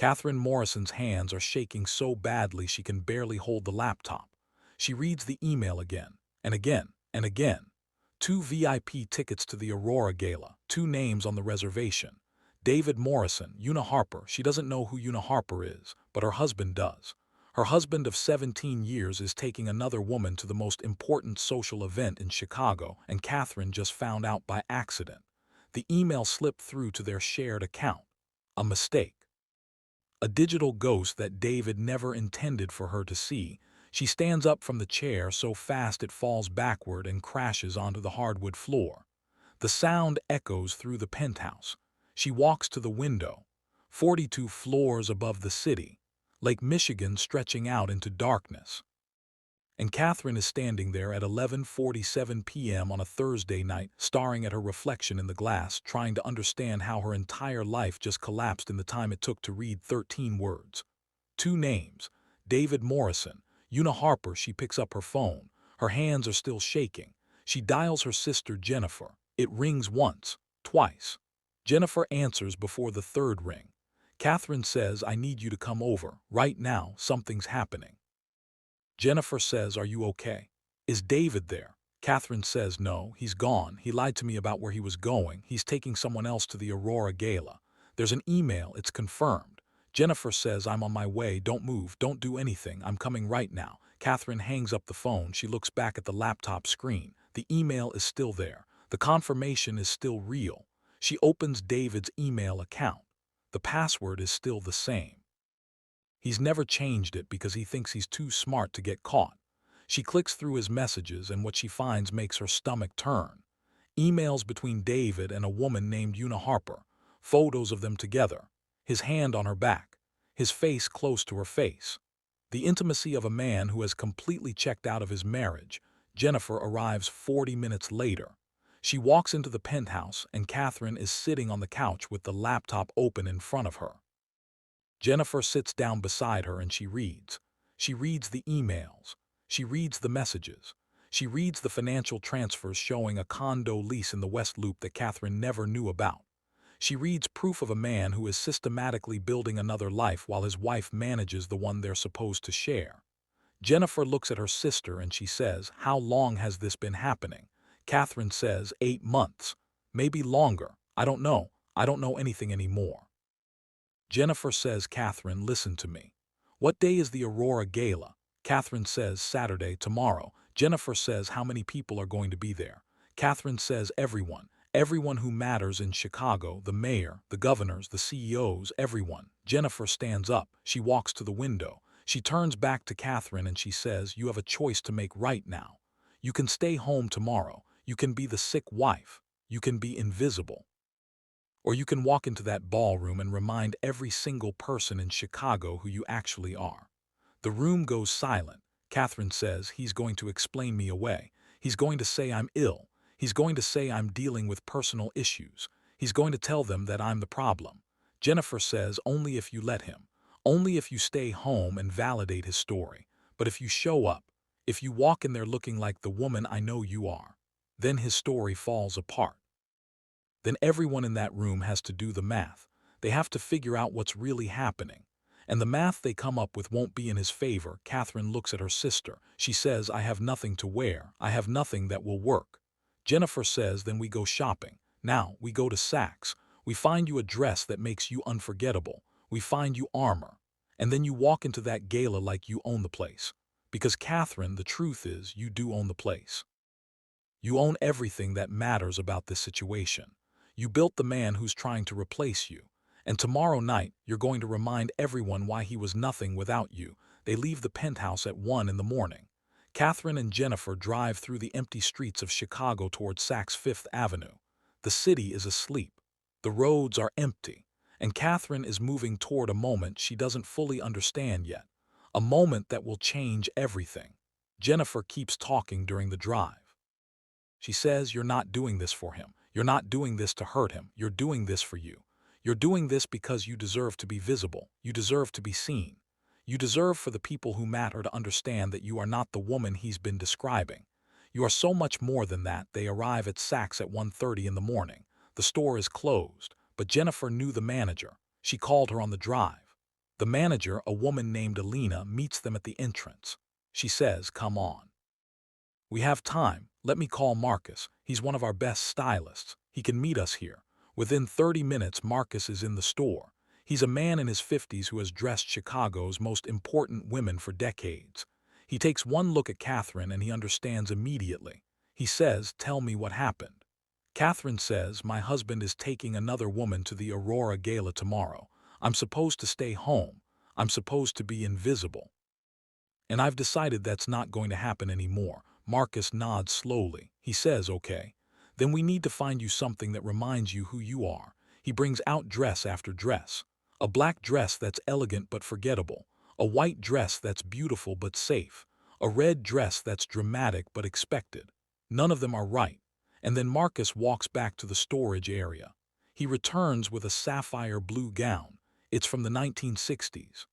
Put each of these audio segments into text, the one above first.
Katherine Morrison's hands are shaking so badly she can barely hold the laptop. She reads the email again, and again, and again. 2 VIP tickets to the Aurora Gala, 2 names on the reservation. David Morrison, Una Harper. She doesn't know who Una Harper is, but her husband does. Her husband of 17 years is taking another woman to the most important social event in Chicago, and Katherine just found out by accident. The email slipped through to their shared account. A mistake. A digital ghost that David never intended for her to see. She stands up from the chair so fast it falls backward and crashes onto the hardwood floor. The sound echoes through the penthouse. She walks to the window. 42 floors above the city. Lake Michigan stretching out into darkness. And Katherine is standing there at 11:47 p.m. on a Thursday night, staring at her reflection in the glass, trying to understand how her entire life just collapsed in the time it took to read 13 words. 2 names. David Morrison. Una Harper. She picks up her phone. Her hands are still shaking. She dials her sister Jennifer. It rings once, twice. Jennifer answers before the third ring. Katherine says, "I need you to come over. Right now, something's happening." Jennifer says, "Are you okay? Is David there?" Katherine says, "No, he's gone. He lied to me about where he was going. He's taking someone else to the Aurora Gala. There's an email. It's confirmed." Jennifer says, "I'm on my way. Don't move. Don't do anything. I'm coming right now." Katherine hangs up the phone. She looks back at the laptop screen. The email is still there. The confirmation is still real. She opens David's email account. The password is still the same. He's never changed it because he thinks he's too smart to get caught. She clicks through his messages, and what she finds makes her stomach turn. Emails between David and a woman named Una Harper. Photos of them together. His hand on her back. His face close to her face. The intimacy of a man who has completely checked out of his marriage. Jennifer arrives 40 minutes later. She walks into the penthouse, and Katherine is sitting on the couch with the laptop open in front of her. Jennifer sits down beside her and she reads. She reads the emails. She reads the messages. She reads the financial transfers showing a condo lease in the West Loop that Katherine never knew about. She reads proof of a man who is systematically building another life while his wife manages the one they're supposed to share. Jennifer looks at her sister and she says, "How long has this been happening?" Katherine says, 8 months. Maybe longer. I don't know. I don't know anything anymore. Jennifer says, "Katherine, listen to me. What day is the Aurora Gala?" Katherine says, "Saturday, tomorrow." Jennifer says, "How many people are going to be there?" Katherine says, "Everyone. Everyone who matters in Chicago, the mayor, the governors, the CEOs, everyone." Jennifer stands up. She walks to the window. She turns back to Katherine and she says, "You have a choice to make right now. You can stay home tomorrow. You can be the sick wife. You can be invisible. Or you can walk into that ballroom and remind every single person in Chicago who you actually are." The room goes silent. Katherine says, "He's going to explain me away. He's going to say I'm ill. He's going to say I'm dealing with personal issues. He's going to tell them that I'm the problem." Jennifer says, "Only if you let him. Only if you stay home and validate his story. But if you show up, if you walk in there looking like the woman I know you are, then his story falls apart." Then everyone in that room has to do the math. They have to figure out what's really happening. And the math they come up with won't be in his favor. Katherine looks at her sister. She says, "I have nothing to wear. I have nothing that will work." Jennifer says, "Then we go shopping. Now we go to Saks. We find you a dress that makes you unforgettable. We find you armor. And then you walk into that gala like you own the place. Because Katherine, the truth is, you do own the place. You own everything that matters about this situation. You built the man who's trying to replace you. And tomorrow night, you're going to remind everyone why he was nothing without you." They leave the penthouse at 1 in the morning. Katherine and Jennifer drive through the empty streets of Chicago toward Saks Fifth Avenue. The city is asleep. The roads are empty. And Katherine is moving toward a moment she doesn't fully understand yet. A moment that will change everything. Jennifer keeps talking during the drive. She says, "You're not doing this for him. You're not doing this to hurt him. You're doing this for you. You're doing this because you deserve to be visible. You deserve to be seen. You deserve for the people who matter to understand that you are not the woman he's been describing. You are so much more than that." They arrive at Saks at 1:30 in the morning. The store is closed, but Jennifer knew the manager. She called her on the drive. The manager, a woman named Alina, meets them at the entrance. She says, "Come on. We have time. Let me call Marcus. He's one of our best stylists. He can meet us here." Within 30 minutes, Marcus is in the store. He's a man in his 50s who has dressed Chicago's most important women for decades. He takes one look at Katherine and he understands immediately. He says, "Tell me what happened." Katherine says, "My husband is taking another woman to the Aurora Gala tomorrow. I'm supposed to stay home. I'm supposed to be invisible. And I've decided that's not going to happen anymore." Marcus nods slowly. He says, "Okay. Then we need to find you something that reminds you who you are." He brings out dress after dress. A black dress that's elegant but forgettable. A white dress that's beautiful but safe. A red dress that's dramatic but expected. None of them are right. And then Marcus walks back to the storage area. He returns with a sapphire blue gown. It's from the 1960s.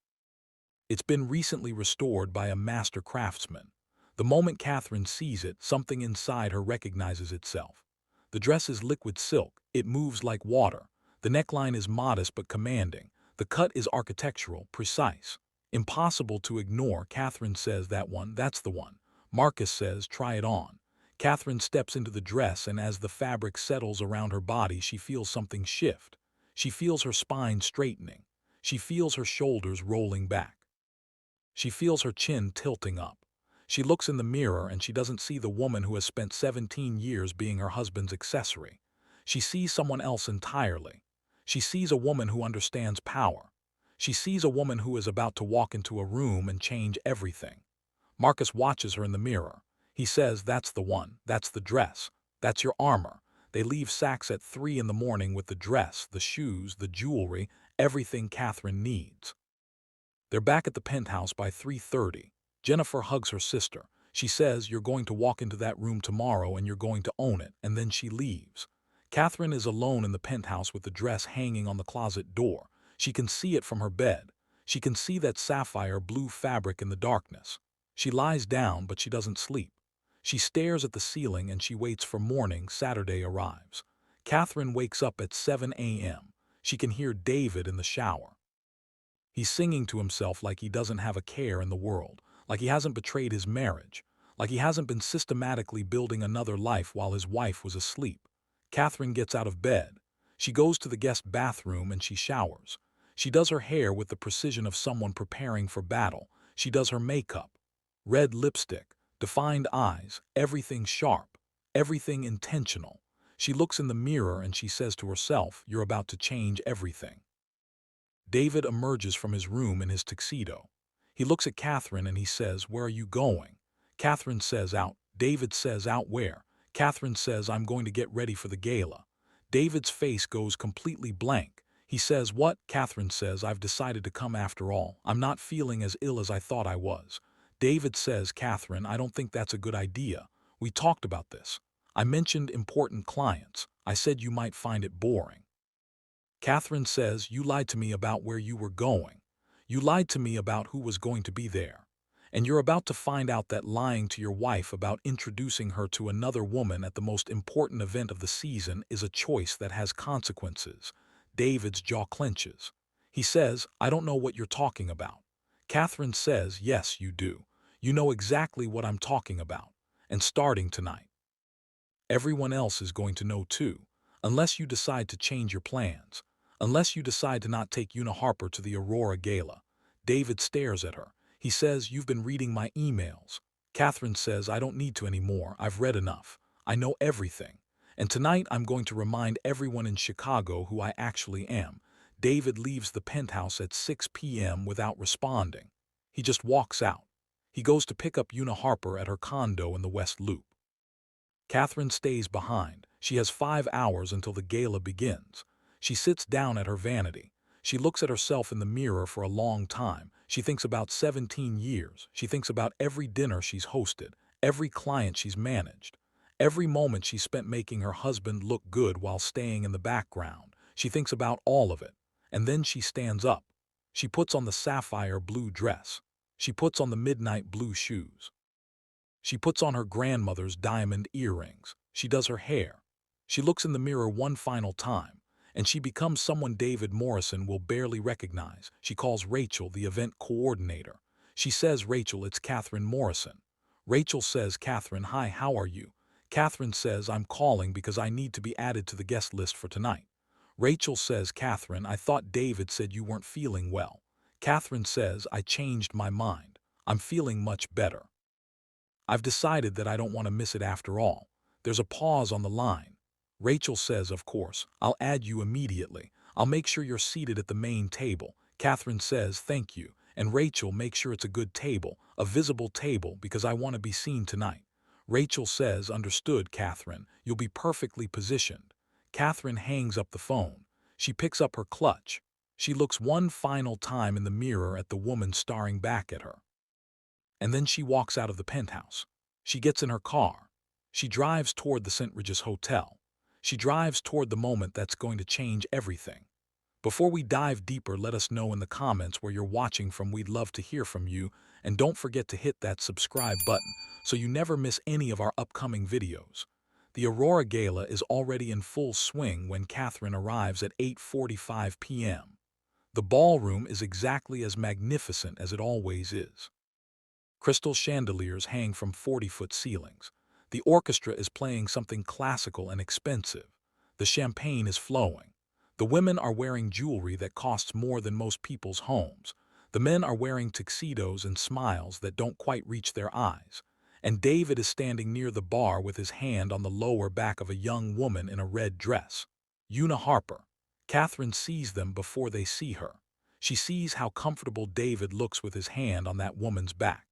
It's been recently restored by a master craftsman. The moment Katherine sees it, something inside her recognizes itself. The dress is liquid silk. It moves like water. The neckline is modest but commanding. The cut is architectural, precise. Impossible to ignore. Katherine says, "That's the one." Marcus says, "Try it on." Katherine steps into the dress, and as the fabric settles around her body, she feels something shift. She feels her spine straightening. She feels her shoulders rolling back. She feels her chin tilting up. She looks in the mirror and she doesn't see the woman who has spent 17 years being her husband's accessory. She sees someone else entirely. She sees a woman who understands power. She sees a woman who is about to walk into a room and change everything. Marcus watches her in the mirror. He says, "That's the one. That's the dress. That's your armor." They leave Saks at 3 in the morning with the dress, the shoes, the jewelry, everything Katherine needs. They're back at the penthouse by 3:30. Jennifer hugs her sister. She says, "You're going to walk into that room tomorrow and you're going to own it," and then she leaves. Katherine is alone in the penthouse with the dress hanging on the closet door. She can see it from her bed. She can see that sapphire blue fabric in the darkness. She lies down, but she doesn't sleep. She stares at the ceiling and she waits for morning. Saturday arrives. Katherine wakes up at 7 a.m. She can hear David in the shower. He's singing to himself like he doesn't have a care in the world, like he hasn't betrayed his marriage, like he hasn't been systematically building another life while his wife was asleep. Katherine gets out of bed. She goes to the guest bathroom and she showers. She does her hair with the precision of someone preparing for battle. She does her makeup. Red lipstick, defined eyes, everything sharp, everything intentional. She looks in the mirror and she says to herself, "You're about to change everything." David emerges from his room in his tuxedo. He looks at Katherine and he says, "Where are you going?" Katherine says, "Out." David says, "Out where?" Katherine says, "I'm going to get ready for the gala." David's face goes completely blank. He says, "What?" Katherine says, "I've decided to come after all. I'm not feeling as ill as I thought I was." David says, "Katherine, I don't think that's a good idea. We talked about this. I mentioned important clients. I said you might find it boring." Katherine says, "You lied to me about where you were going. You lied to me about who was going to be there. And you're about to find out that lying to your wife about introducing her to another woman at the most important event of the season is a choice that has consequences." David's jaw clenches. He says, "I don't know what you're talking about." Katherine says, "Yes, you do. You know exactly what I'm talking about. And starting tonight, everyone else is going to know too, unless you decide to change your plans. Unless you decide to not take Una Harper to the Aurora Gala." David stares at her. He says, "You've been reading my emails." Katherine says, "I don't need to anymore. I've read enough. I know everything. And tonight I'm going to remind everyone in Chicago who I actually am." David leaves the penthouse at 6 p.m. without responding. He just walks out. He goes to pick up Una Harper at her condo in the West Loop. Katherine stays behind. She has 5 hours until the gala begins. She sits down at her vanity. She looks at herself in the mirror for a long time. She thinks about 17 years. She thinks about every dinner she's hosted, every client she's managed, every moment she spent making her husband look good while staying in the background. She thinks about all of it. And then she stands up. She puts on the sapphire blue dress. She puts on the midnight blue shoes. She puts on her grandmother's diamond earrings. She does her hair. She looks in the mirror one final time. and she becomes someone David Morrison will barely recognize. She calls Rachel the event coordinator. She says, "Rachel, it's Katherine Morrison." Rachel says, "Katherine, hi, how are you?" Katherine says, "I'm calling because I need to be added to the guest list for tonight." Rachel says, "Katherine, I thought David said you weren't feeling well." Katherine says, "I changed my mind. I'm feeling much better. I've decided that I don't want to miss it after all." There's a pause on the line. Rachel says, "Of course, I'll add you immediately. I'll make sure you're seated at the main table." Katherine says, "Thank you." And Rachel, "Make sure it's a good table, a visible table, because I want to be seen tonight." Rachel says, "Understood, Katherine. You'll be perfectly positioned." Katherine hangs up the phone. She picks up her clutch. She looks one final time in the mirror at the woman staring back at her. And then she walks out of the penthouse. She gets in her car. She drives toward the St. Regis Hotel. She drives toward the moment that's going to change everything. Before we dive deeper, let us know in the comments where you're watching from. We'd love to hear from you. And don't forget to hit that subscribe button so you never miss any of our upcoming videos. The Aurora Gala is already in full swing when Katherine arrives at 8:45 p.m. The ballroom is exactly as magnificent as it always is. Crystal chandeliers hang from 40-foot ceilings. The orchestra is playing something classical and expensive. The champagne is flowing. The women are wearing jewelry that costs more than most people's homes. The men are wearing tuxedos and smiles that don't quite reach their eyes. And David is standing near the bar with his hand on the lower back of a young woman in a red dress. Una Harper. Katherine sees them before they see her. She sees how comfortable David looks with his hand on that woman's back.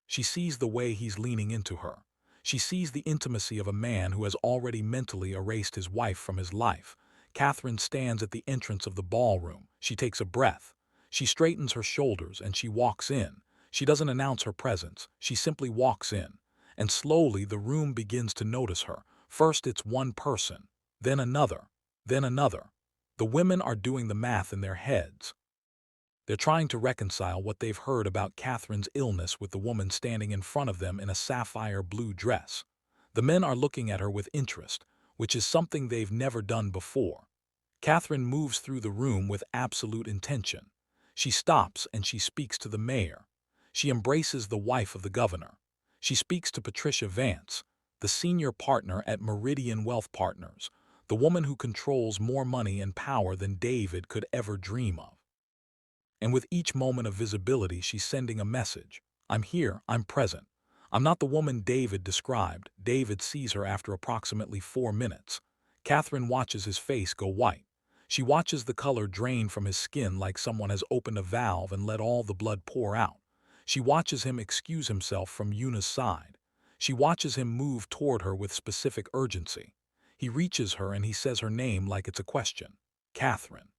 She sees the way he's leaning into her. She sees the intimacy of a man who has already mentally erased his wife from his life. Katherine stands at the entrance of the ballroom. She takes a breath. She straightens her shoulders and she walks in. She doesn't announce her presence. She simply walks in. And slowly the room begins to notice her. First it's one person, then another, then another. The women are doing the math in their heads. They're trying to reconcile what they've heard about Katherine's illness with the woman standing in front of them in a sapphire blue dress. The men are looking at her with interest, which is something they've never done before. Katherine moves through the room with absolute intention. She stops and she speaks to the mayor. She embraces the wife of the governor. She speaks to Patricia Vance, the senior partner at Meridian Wealth Partners, the woman who controls more money and power than David could ever dream of. And with each moment of visibility, she's sending a message. I'm here, I'm present. I'm not the woman David described. David sees her after approximately 4 minutes. Katherine watches his face go white. She watches the color drain from his skin like someone has opened a valve and let all the blood pour out. She watches him excuse himself from Una's side. She watches him move toward her with specific urgency. He reaches her and he says her name like it's a question. Katherine.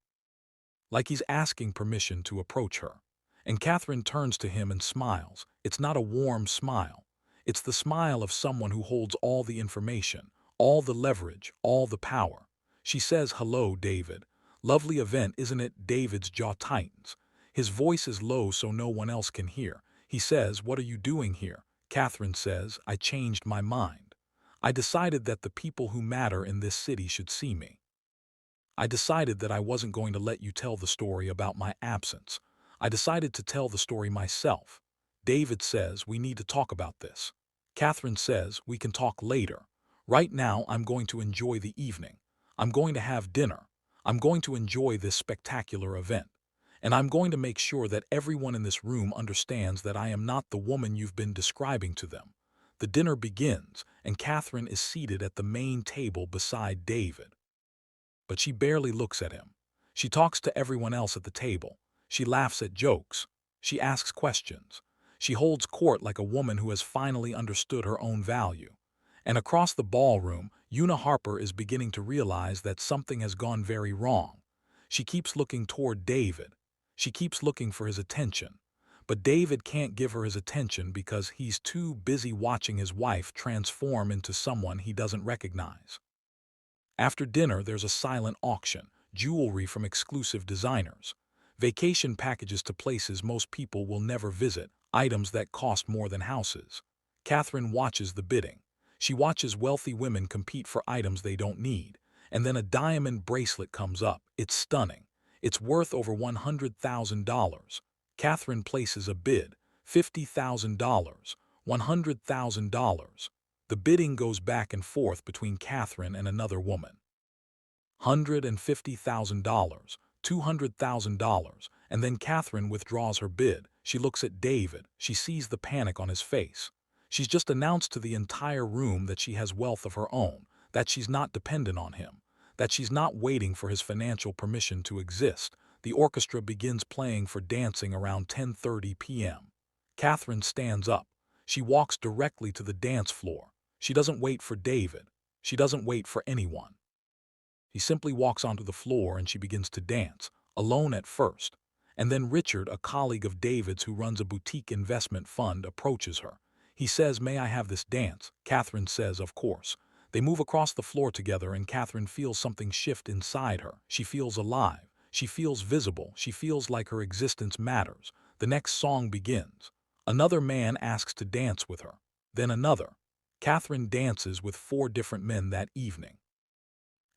Like he's asking permission to approach her. And Katherine turns to him and smiles. It's not a warm smile. It's the smile of someone who holds all the information, all the leverage, all the power. She says, "Hello, David. Lovely event, isn't it?" David's jaw tightens. His voice is low so no one else can hear. He says, "What are you doing here?" Katherine says, "I changed my mind. I decided that the people who matter in this city should see me. I decided that I wasn't going to let you tell the story about my absence. I decided to tell the story myself." David says, "We need to talk about this." Katherine says, "We can talk later. Right now, I'm going to enjoy the evening. I'm going to have dinner. I'm going to enjoy this spectacular event. And I'm going to make sure that everyone in this room understands that I am not the woman you've been describing to them." The dinner begins, and Katherine is seated at the main table beside David. But she barely looks at him. She talks to everyone else at the table. She laughs at jokes. She asks questions. She holds court like a woman who has finally understood her own value. And across the ballroom, Una Harper is beginning to realize that something has gone very wrong. She keeps looking toward David. She keeps looking for his attention. But David can't give her his attention because he's too busy watching his wife transform into someone he doesn't recognize. After dinner, there's a silent auction, jewelry from exclusive designers, vacation packages to places most people will never visit, items that cost more than houses. Katherine watches the bidding. She watches wealthy women compete for items they don't need, And then a diamond bracelet comes up. It's stunning. It's worth over $100,000. Katherine places a bid. $50,000. $100,000. The bidding goes back and forth between Katherine and another woman. $150,000. $200,000. And then Katherine withdraws her bid. She looks at David. She sees the panic on his face. She's just announced to the entire room that she has wealth of her own, that she's not dependent on him, that she's not waiting for his financial permission to exist. The orchestra begins playing for dancing around 10:30 p.m. Katherine stands up. She walks directly to the dance floor. She doesn't wait for David. She doesn't wait for anyone. He simply walks onto the floor and she begins to dance, alone at first. And then Richard, a colleague of David's who runs a boutique investment fund, approaches her. He says, "May I have this dance?" Katherine says, "Of course." They move across the floor together and Katherine feels something shift inside her. She feels alive. She feels visible. She feels like her existence matters. The next song begins. Another man asks to dance with her. Then another. Katherine dances with 4 different men that evening.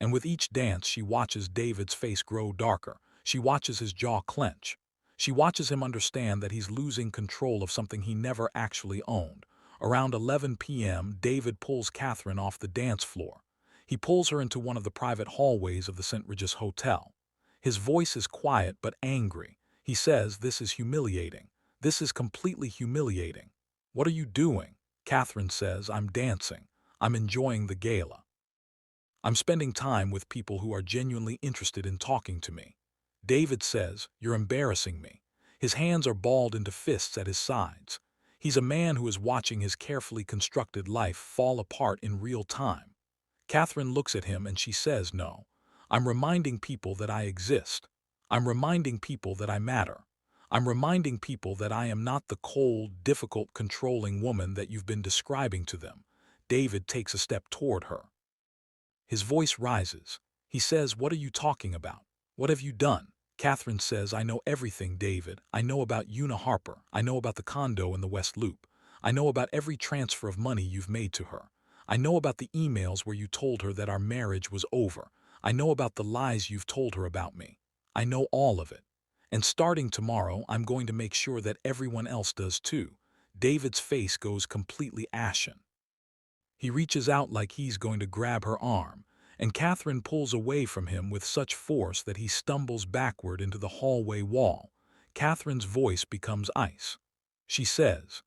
And with each dance, she watches David's face grow darker. She watches his jaw clench. She watches him understand that he's losing control of something he never actually owned. Around 11 p.m., David pulls Katherine off the dance floor. He pulls her into one of the private hallways of the St. Regis Hotel. His voice is quiet but angry. He says, "This is humiliating. This is completely humiliating." "What are you doing?" Katherine says, "I'm dancing. I'm enjoying the gala. I'm spending time with people who are genuinely interested in talking to me." David says, "You're embarrassing me." His hands are balled into fists at his sides. He's a man who is watching his carefully constructed life fall apart in real time. Katherine looks at him and she says, "No. I'm reminding people that I exist. I'm reminding people that I matter. I'm reminding people that I am not the cold, difficult, controlling woman that you've been describing to them." David takes a step toward her. His voice rises. He says, "What are you talking about? What have you done?" Katherine says, "I know everything, David. I know about Una Harper. I know about the condo in the West Loop. I know about every transfer of money you've made to her. I know about the emails where you told her that our marriage was over. I know about the lies you've told her about me. I know all of it. And starting tomorrow, I'm going to make sure that everyone else does too." David's face goes completely ashen. He reaches out like he's going to grab her arm, and Katherine pulls away from him with such force that he stumbles backward into the hallway wall. Katherine's voice becomes ice. She says,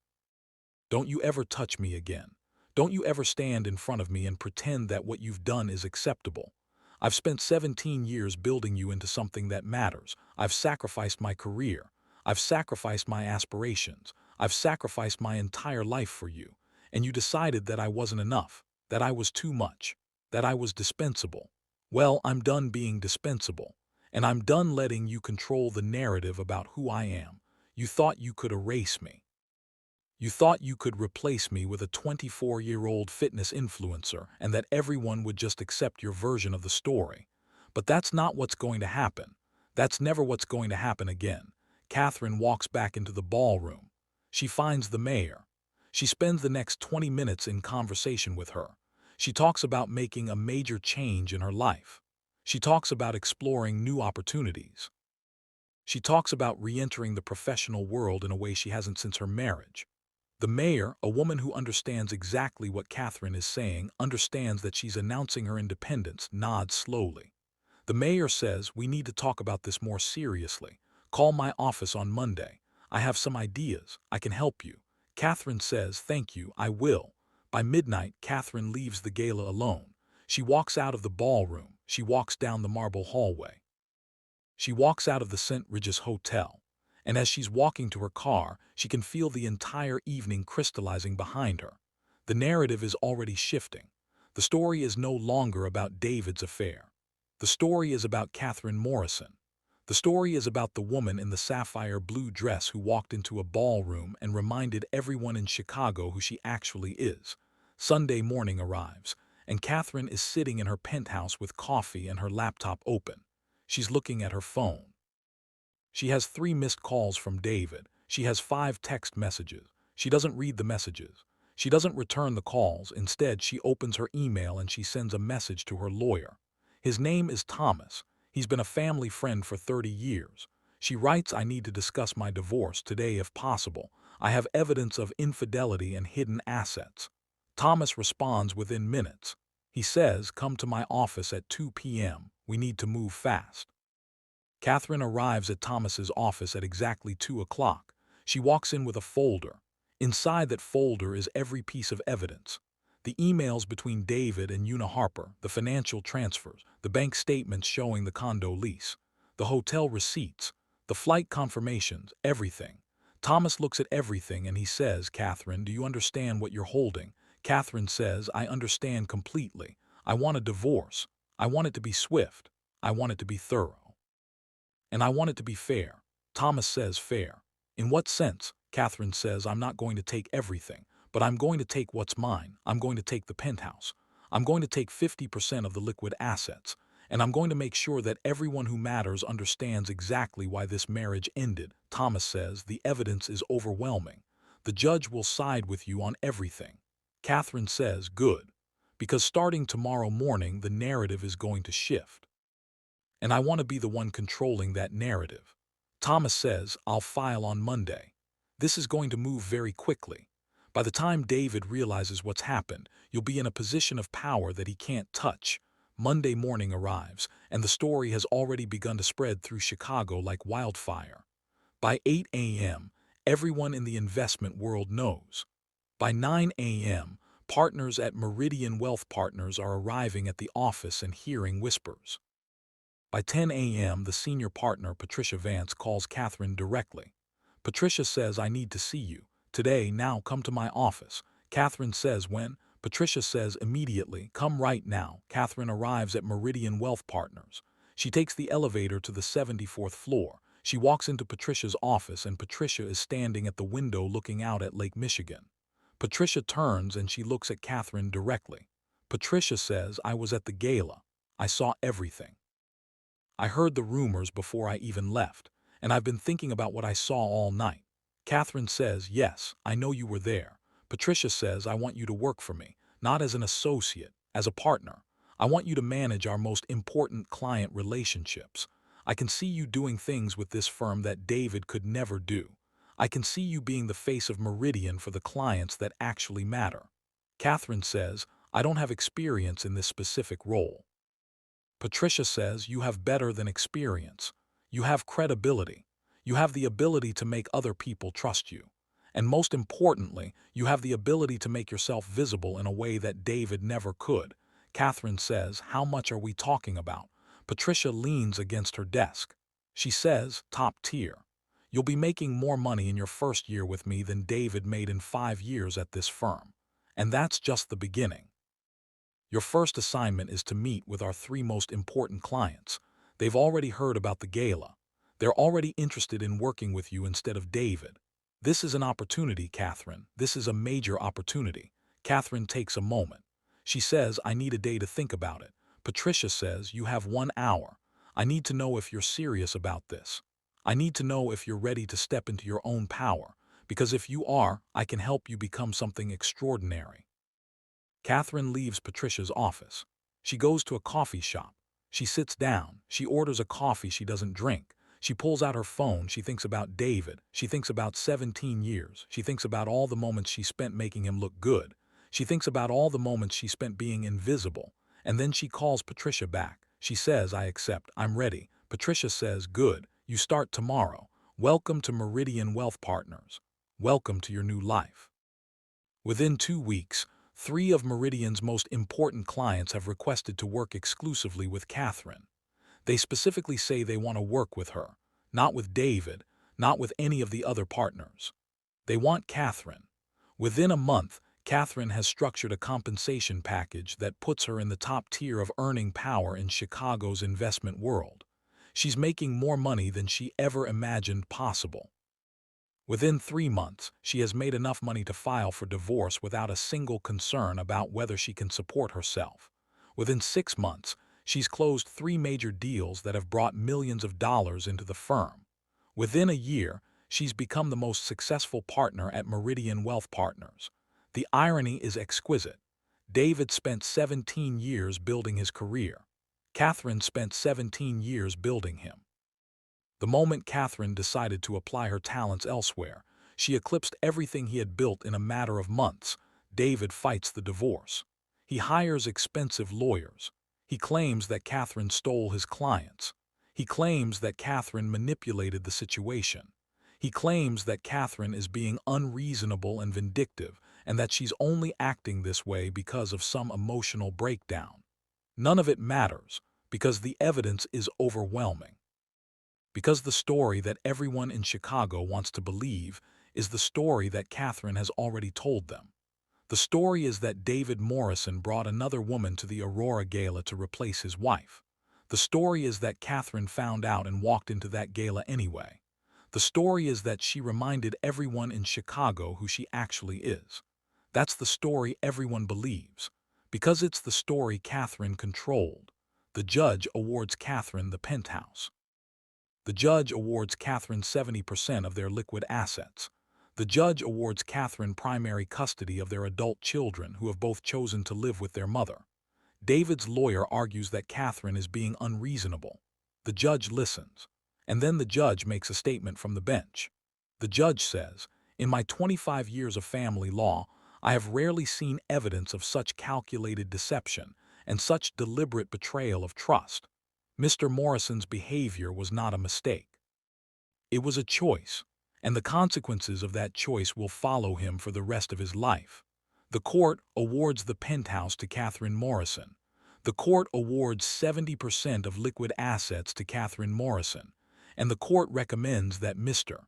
"Don't you ever touch me again. Don't you ever stand in front of me and pretend that what you've done is acceptable. I've spent 17 years building you into something that matters. I've sacrificed my career. I've sacrificed my aspirations. I've sacrificed my entire life for you. And you decided that I wasn't enough, that I was too much, that I was dispensable. Well, I'm done being dispensable, and I'm done letting you control the narrative about who I am. You thought you could erase me. You thought you could replace me with a 24-year-old fitness influencer and that everyone would just accept your version of the story. But that's not what's going to happen. That's never what's going to happen again." Katherine walks back into the ballroom. She finds the mayor. She spends the next 20 minutes in conversation with her. She talks about making a major change in her life. She talks about exploring new opportunities. She talks about re-entering the professional world in a way she hasn't since her marriage. The mayor, a woman who understands exactly what Katherine is saying, understands that she's announcing her independence, nods slowly. The mayor says, "We need to talk about this more seriously. Call my office on Monday. I have some ideas. I can help you." Katherine says, "Thank you, I will." By midnight, Katherine leaves the gala alone. She walks out of the ballroom. She walks down the marble hallway. She walks out of the St. Regis Hotel. And as she's walking to her car, she can feel the entire evening crystallizing behind her. The narrative is already shifting. The story is no longer about David's affair. The story is about Katherine Morrison. The story is about the woman in the sapphire blue dress who walked into a ballroom and reminded everyone in Chicago who she actually is. Sunday morning arrives, and Katherine is sitting in her penthouse with coffee and her laptop open. She's looking at her phone. She has 3 missed calls from David. She has 5 text messages. She doesn't read the messages. She doesn't return the calls. Instead, she opens her email and she sends a message to her lawyer. His name is Thomas. He's been a family friend for 30 years. She writes, I need to discuss my divorce today if possible. I have evidence of infidelity and hidden assets. Thomas responds within minutes. He says, come to my office at 2 p.m. We need to move fast. Katherine arrives at Thomas's office at exactly 2 o'clock. She walks in with a folder. Inside that folder is every piece of evidence. The emails between David and Una Harper, the financial transfers, the bank statements showing the condo lease, the hotel receipts, the flight confirmations, everything. Thomas looks at everything and he says, Katherine, do you understand what you're holding? Katherine says, I understand completely. I want a divorce. I want it to be swift. I want it to be thorough. And I want it to be fair. Thomas says fair. In what sense? Katherine says, I'm not going to take everything, but I'm going to take what's mine. I'm going to take the penthouse. I'm going to take 50% of the liquid assets. And I'm going to make sure that everyone who matters understands exactly why this marriage ended. Thomas says, the evidence is overwhelming. The judge will side with you on everything. Katherine says, good. Because starting tomorrow morning, the narrative is going to shift. And I want to be the one controlling that narrative. Thomas says, I'll file on Monday. This is going to move very quickly. By the time David realizes what's happened, you'll be in a position of power that he can't touch. Monday morning arrives, and the story has already begun to spread through Chicago like wildfire. By 8 a.m., everyone in the investment world knows. By 9 a.m., partners at Meridian Wealth Partners are arriving at the office and hearing whispers. By 10 a.m., the senior partner, Patricia Vance, calls Katherine directly. Patricia says, I need to see you. Today, now, come to my office. Katherine says, when? Patricia says, immediately, come right now. Katherine arrives at Meridian Wealth Partners. She takes the elevator to the 74th floor. She walks into Patricia's office and Patricia is standing at the window looking out at Lake Michigan. Patricia turns and she looks at Katherine directly. Patricia says, I was at the gala. I saw everything. I heard the rumors before I even left, and I've been thinking about what I saw all night. Katherine says, yes, I know you were there. Patricia says, I want you to work for me, not as an associate, as a partner. I want you to manage our most important client relationships. I can see you doing things with this firm that David could never do. I can see you being the face of Meridian for the clients that actually matter. Katherine says, I don't have experience in this specific role. Patricia says, you have better than experience. You have credibility. You have the ability to make other people trust you. And most importantly, you have the ability to make yourself visible in a way that David never could. Katherine says, how much are we talking about? Patricia leans against her desk. She says, top tier. You'll be making more money in your first year with me than David made in 5 years at this firm. And that's just the beginning. Your first assignment is to meet with our 3 most important clients. They've already heard about the gala. They're already interested in working with you instead of David. This is an opportunity, Katherine. This is a major opportunity. Katherine takes a moment. She says, I need a day to think about it. Patricia says, you have 1 hour. I need to know if you're serious about this. I need to know if you're ready to step into your own power, because if you are, I can help you become something extraordinary. Katherine leaves Patricia's office. She goes to a coffee shop. She sits down. She orders a coffee she doesn't drink. She pulls out her phone. She thinks about David. She thinks about 17 years. She thinks about all the moments she spent making him look good. She thinks about all the moments she spent being invisible. And then she calls Patricia back. She says, I accept. I'm ready. Patricia says, good. You start tomorrow. Welcome to Meridian Wealth Partners. Welcome to your new life. Within 2 weeks, 3 of Meridian's most important clients have requested to work exclusively with Katherine. They specifically say they want to work with her, not with David, not with any of the other partners. They want Katherine. Within a month, Katherine has structured a compensation package that puts her in the top tier of earning power in Chicago's investment world. She's making more money than she ever imagined possible. Within 3 months, she has made enough money to file for divorce without a single concern about whether she can support herself. Within 6 months, she's closed 3 major deals that have brought millions of dollars into the firm. Within a year, she's become the most successful partner at Meridian Wealth Partners. The irony is exquisite. David spent 17 years building his career. Katherine spent 17 years building him. The moment Katherine decided to apply her talents elsewhere, she eclipsed everything he had built in a matter of months. David fights the divorce. He hires expensive lawyers. He claims that Katherine stole his clients. He claims that Katherine manipulated the situation. He claims that Katherine is being unreasonable and vindictive, and that she's only acting this way because of some emotional breakdown. None of it matters, because the evidence is overwhelming. Because the story that everyone in Chicago wants to believe is the story that Katherine has already told them. The story is that David Morrison brought another woman to the Aurora Gala to replace his wife. The story is that Katherine found out and walked into that gala anyway. The story is that she reminded everyone in Chicago who she actually is. That's the story everyone believes, because it's the story Katherine controlled. The judge awards Katherine the penthouse. The judge awards Katherine 70% of their liquid assets. The judge awards Katherine primary custody of their adult children who have both chosen to live with their mother. David's lawyer argues that Katherine is being unreasonable. The judge listens, and then the judge makes a statement from the bench. The judge says, "In my 25 years of family law, I have rarely seen evidence of such calculated deception and such deliberate betrayal of trust. Mr. Morrison's behavior was not a mistake. It was a choice, and the consequences of that choice will follow him for the rest of his life." The court awards the penthouse to Katherine Morrison. The court awards 70% of liquid assets to Katherine Morrison, and the court recommends that Mr.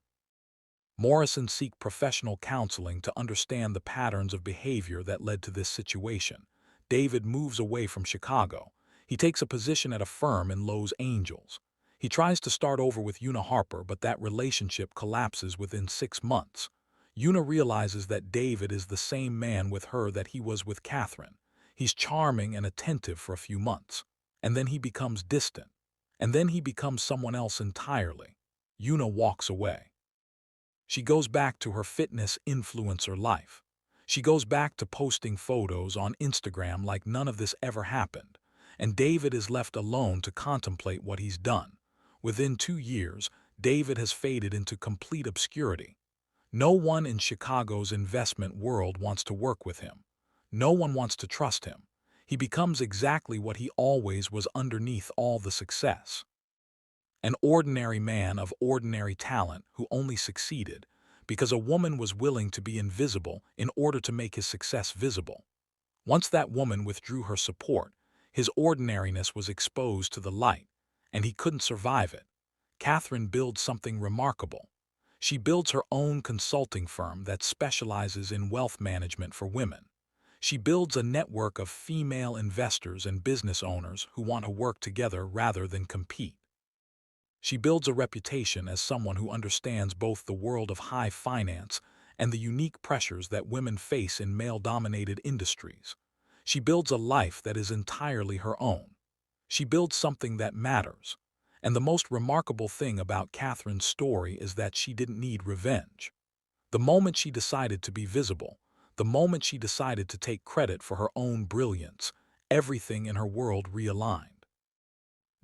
Morrison seek professional counseling to understand the patterns of behavior that led to this situation. David moves away from Chicago. He takes a position at a firm in Los Angeles. He tries to start over with Una Harper, but that relationship collapses within 6 months. Una realizes that David is the same man with her that he was with Katherine. He's charming and attentive for a few months, and then he becomes distant, and then he becomes someone else entirely. Una walks away. She goes back to her fitness influencer life. She goes back to posting photos on Instagram like none of this ever happened, and David is left alone to contemplate what he's done. Within 2 years, David has faded into complete obscurity. No one in Chicago's investment world wants to work with him. No one wants to trust him. He becomes exactly what he always was underneath all the success. An ordinary man of ordinary talent who only succeeded because a woman was willing to be invisible in order to make his success visible. Once that woman withdrew her support, his ordinariness was exposed to the light, and he couldn't survive it. Katherine builds something remarkable. She builds her own consulting firm that specializes in wealth management for women. She builds a network of female investors and business owners who want to work together rather than compete. She builds a reputation as someone who understands both the world of high finance and the unique pressures that women face in male-dominated industries. She builds a life that is entirely her own. She builds something that matters. And the most remarkable thing about Katherine's story is that she didn't need revenge. The moment she decided to be visible, the moment she decided to take credit for her own brilliance, everything in her world realigned.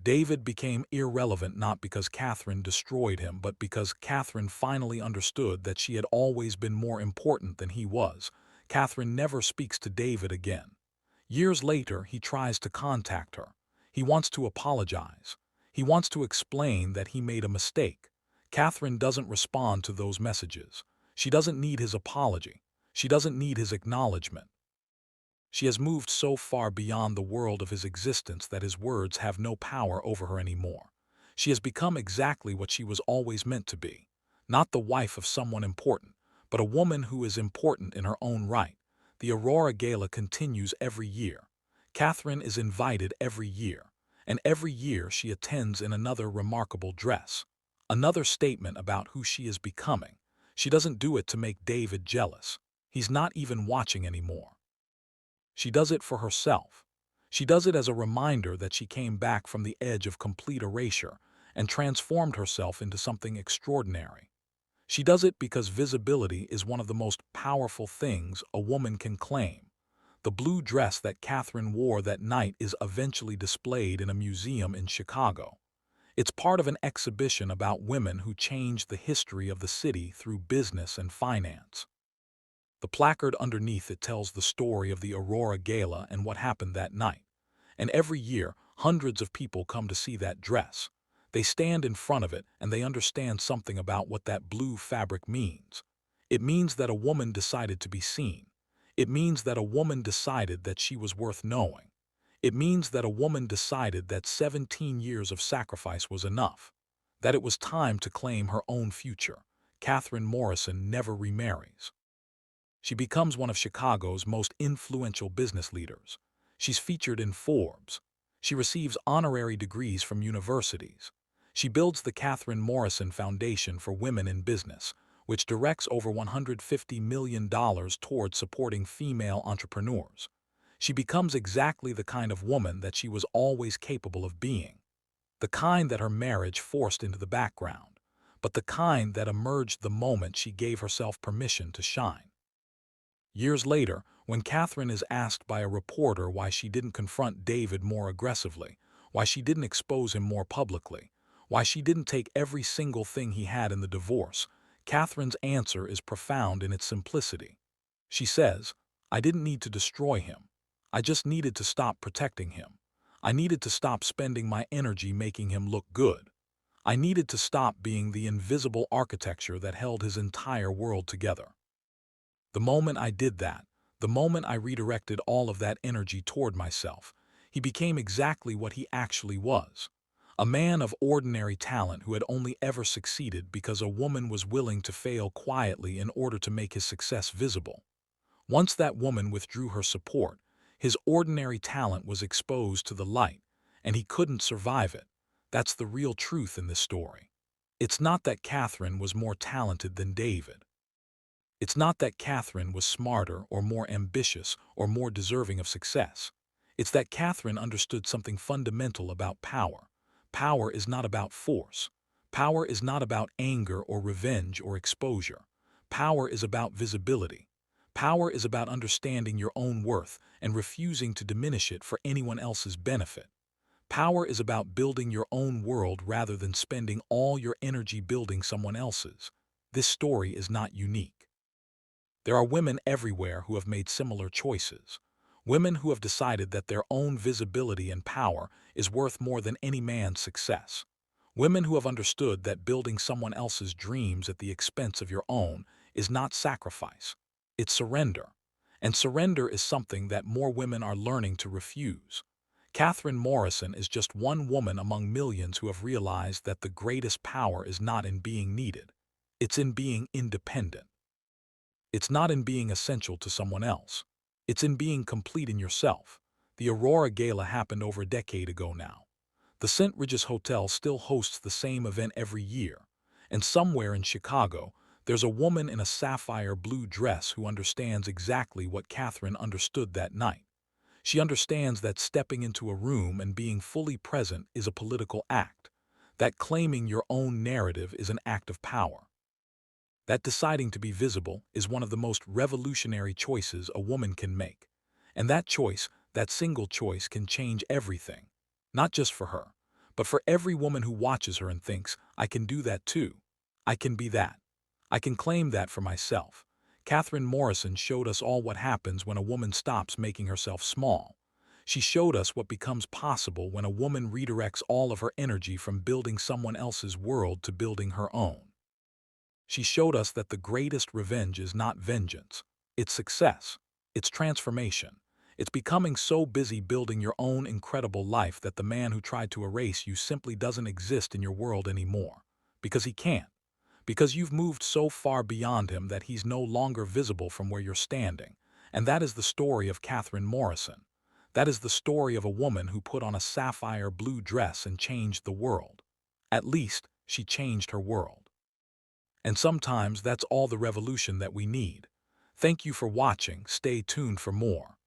David became irrelevant not because Katherine destroyed him, but because Katherine finally understood that she had always been more important than he was. Katherine never speaks to David again. Years later, he tries to contact her. He wants to apologize. He wants to explain that he made a mistake. Katherine doesn't respond to those messages. She doesn't need his apology. She doesn't need his acknowledgement. She has moved so far beyond the world of his existence that his words have no power over her anymore. She has become exactly what she was always meant to be. Not the wife of someone important, but a woman who is important in her own right. The Aurora Gala continues every year. Katherine is invited every year, and every year she attends in another remarkable dress. Another statement about who she is becoming. She doesn't do it to make David jealous. He's not even watching anymore. She does it for herself. She does it as a reminder that she came back from the edge of complete erasure and transformed herself into something extraordinary. She does it because visibility is one of the most powerful things a woman can claim. The blue dress that Katherine wore that night is eventually displayed in a museum in Chicago. It's part of an exhibition about women who changed the history of the city through business and finance. The placard underneath it tells the story of the Aurora Gala and what happened that night. And every year, hundreds of people come to see that dress. They stand in front of it and they understand something about what that blue fabric means. It means that a woman decided to be seen. It means that a woman decided that she was worth knowing. It means that a woman decided that 17 years of sacrifice was enough, that it was time to claim her own future. Katherine Morrison never remarries. She becomes one of Chicago's most influential business leaders. She's featured in Forbes. She receives honorary degrees from universities. She builds the Katherine Morrison Foundation for Women in Business, which directs over $150 million towards supporting female entrepreneurs. She becomes exactly the kind of woman that she was always capable of being, the kind that her marriage forced into the background, but the kind that emerged the moment she gave herself permission to shine. Years later, when Katherine is asked by a reporter why she didn't confront David more aggressively, why she didn't expose him more publicly, why she didn't take every single thing he had in the divorce, Katherine's answer is profound in its simplicity. She says, "I didn't need to destroy him. I just needed to stop protecting him. I needed to stop spending my energy making him look good. I needed to stop being the invisible architecture that held his entire world together." The moment I did that, the moment I redirected all of that energy toward myself, he became exactly what he actually was. A man of ordinary talent who had only ever succeeded because a woman was willing to fail quietly in order to make his success visible. Once that woman withdrew her support, his ordinary talent was exposed to the light, and he couldn't survive it. That's the real truth in this story. It's not that Katherine was more talented than David. It's not that Katherine was smarter or more ambitious or more deserving of success. It's that Katherine understood something fundamental about power. Power is not about force. Power is not about anger or revenge or exposure. Power is about visibility. Power is about understanding your own worth and refusing to diminish it for anyone else's benefit. Power is about building your own world rather than spending all your energy building someone else's. This story is not unique. There are women everywhere who have made similar choices. Women who have decided that their own visibility and power is worth more than any man's success. Women who have understood that building someone else's dreams at the expense of your own is not sacrifice. It's surrender. And surrender is something that more women are learning to refuse. Katherine Morrison is just one woman among millions who have realized that the greatest power is not in being needed. It's in being independent. It's not in being essential to someone else. It's in being complete in yourself. The Aurora Gala happened over a decade ago now. The St. Regis Hotel still hosts the same event every year. And somewhere in Chicago, there's a woman in a sapphire blue dress who understands exactly what Katherine understood that night. She understands that stepping into a room and being fully present is a political act, that claiming your own narrative is an act of power, that deciding to be visible is one of the most revolutionary choices a woman can make. And that choice, that single choice, can change everything. Not just for her, but for every woman who watches her and thinks, "I can do that too. I can be that. I can claim that for myself." Katherine Morrison showed us all what happens when a woman stops making herself small. She showed us what becomes possible when a woman redirects all of her energy from building someone else's world to building her own. She showed us that the greatest revenge is not vengeance. It's success. It's transformation. It's becoming so busy building your own incredible life that the man who tried to erase you simply doesn't exist in your world anymore. Because he can't. Because you've moved so far beyond him that he's no longer visible from where you're standing. And that is the story of Katherine Morrison. That is the story of a woman who put on a sapphire blue dress and changed the world. At least, she changed her world. And sometimes that's all the revolution that we need. Thank you for watching. Stay tuned for more.